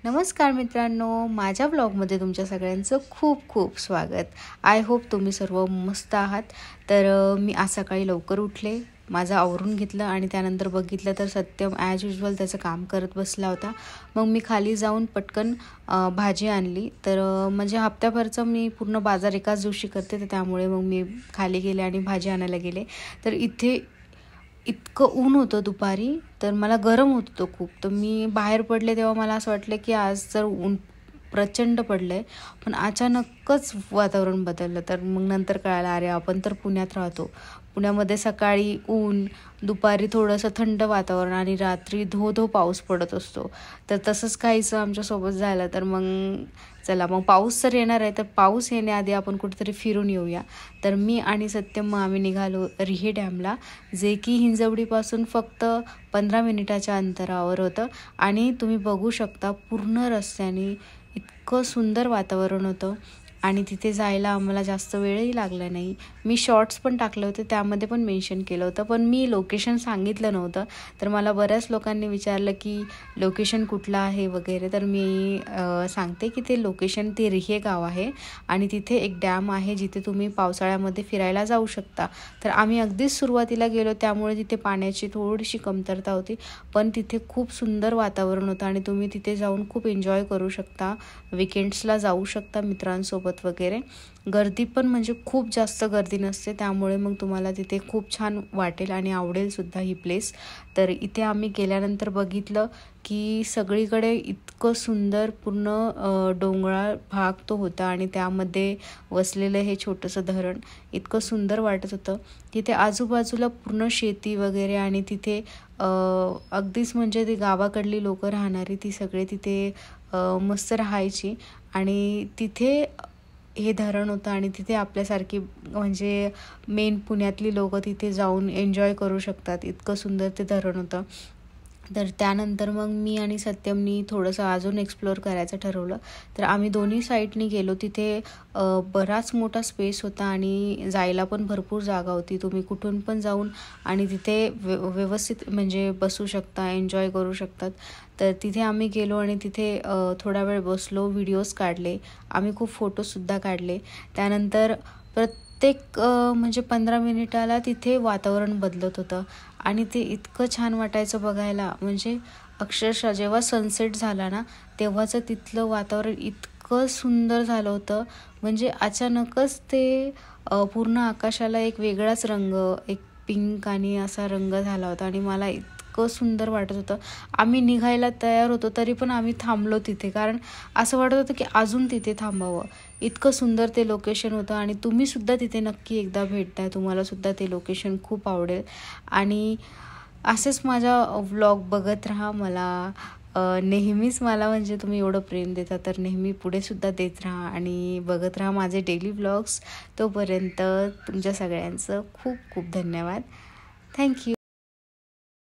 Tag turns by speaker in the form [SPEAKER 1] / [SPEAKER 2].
[SPEAKER 1] नमस्कार मित्रांनो, माझ्या ब्लॉगमध्ये तुमच्या सगळ्यांचं खूप खूप स्वागत. आय होप तुम्ही सर्व मस्त आहात. तर मी आज सकाळी लवकर उठले, माझं आवरून घेतलं आणि त्यानंतर बघितलं तर सत्यम ॲज युजल त्याचं काम करत बसला होता. मग मी खाली जाऊन पटकन भाजी आणली. तर म्हणजे हप्त्याभरचं मी पूर्ण बाजार एकाच दिवशी करते, तर त्यामुळे मग मी खाली गेले आणि भाजी आणायला गेले. तर इथे इतकं ऊन होतं दुपारी, तर मला गरम होत होतं खूप. तर मी बाहेर पडले तेव्हा मला असं वाटलं की आज जर ऊन प्रचंड पडलं आहे, पण अचानकच वातावरण बदललं. तर मग नंतर कळालं, अरे आपण तर पुण्यात राहतो. पुण्यामध्ये सकाळी ऊन, दुपारी थोडंसं थंड वातावरण आणि रात्री धो धो पाऊस पडत असतो. तर तसंच काहीसं आमच्यासोबत झालं. तर मग चला, मग पाऊस तर येणार आहे, तर पाऊस येण्याआधी आपण कुठेतरी फिरून येऊया. तर मी आणि सत्यम आम्ही निघालो रिहे डॅमला, जे की हिंजवडीपासून फक्त 15 मिनिटाच्या अंतरावर होतं. आणि तुम्ही बघू शकता पूर्ण रस्त्याने इतकं सुंदर वातावरण होतं आणि तिथे जायला आम्हाला जास्त वेळही लागला नाही. मी शॉर्ट्स पण टाकले होते, त्यामध्ये पण मेन्शन केलं होतं, पण मी लोकेशन सांगितलं नव्हतं. तर मला बऱ्याच लोकांनी विचारलं की लोकेशन कुठलं आहे वगैरे. तर मी सांगते की ते लोकेशन ते रिहे गाव आहे आणि तिथे एक डॅम आहे जिथे तुम्ही पावसाळ्यामध्ये फिरायला जाऊ शकता. तर आम्ही अगदीच सुरुवातीला गेलो, त्यामुळे तिथे पाण्याची थोडीशी कमतरता होती, पण तिथे खूप सुंदर वातावरण होतं आणि तुम्ही तिथे जाऊन खूप एन्जॉय करू शकता. विकेंड्सला जाऊ शकता मित्रांसोबत वगैरे. गर्दी पण म्हणजे खूप जास्त गर्दी नसते, त्यामुळे मग तुम्हाला तिथे खूप छान वाटेल आणि आवडेलसुद्धा ही प्लेस. तर इथे आम्ही गेल्यानंतर बघितलं की सगळीकडे इतकं सुंदर पूर्ण डोंगराळ भाग तो होता आणि त्यामध्ये वसलेलं हे छोटंसं धरण इतकं सुंदर वाटत होतं. तिथे आजूबाजूला पूर्ण शेती वगैरे आणि तिथे अगदीच म्हणजे ती गावाकडली लोकं राहणारी ती सगळे तिथे मस्त राहायची. आणि तिथे हे धरण होतं आणि तिथे आपल्यासारखी म्हणजे मेन पुण्यातली लोकं तिथे जाऊन एन्जॉय करू शकतात, इतकं सुंदर ते धरण होतं. तर त्यानंतर मग मी आणि सत्यमनी थोडंसं अजून एक्सप्लोअर करायचं ठरवलं. तर आम्ही दोन्ही साईडनी गेलो. तिथे बराच मोठा स्पेस होता आणि जायला पण भरपूर जागा होती. तुम्ही कुठून पण जाऊन आणि तिथे व्यवस्थित म्हणजे बसू शकता, एन्जॉय करू शकतात. तर तिथे आम्ही गेलो आणि तिथे थोडा वेळ बसलो, व्हिडिओज काढले, आम्ही खूप फोटोसुद्धा काढले. त्यानंतर प्रत्येक म्हणजे 15 मिनिटाला तिथे वातावरण बदलत होतं आणि ते इतकं छान वाटायचं बघायला. म्हणजे अक्षरशः जेव्हा सनसेट झाला ना, तेव्हाचं तिथलं वातावरण इतकं सुंदर झालं होतं. म्हणजे अचानकच ते पूर्ण आकाशाला एक वेगळाच रंग, एक पिंक आणि असा रंग झाला होता आणि मला इतकं सुंदर वाटत होतं. आम्ही निघायला तयार होतो, तरी पण आम्ही थांबलो तिथे, कारण असं वाटत होतं की अजून तिथे थांबावं. इतकं सुंदर ते लोकेशन होतं आणि तुम्हीसुद्धा तिथे नक्की एकदा भेटताय, तुम्हालासुद्धा ते लोकेशन खूप आवडेल. आणि असेच माझा व्लॉग बघत राहा. नेहमीच मला म्हणजे तुम्ही एवढं प्रेम देता, तर नेहमी पुढेसुद्धा देत राहा आणि बघत राहा माझे डेली व्लॉग्स. तोपर्यंत तुमच्या सगळ्यांचं खूप खूप धन्यवाद. थँक्यू.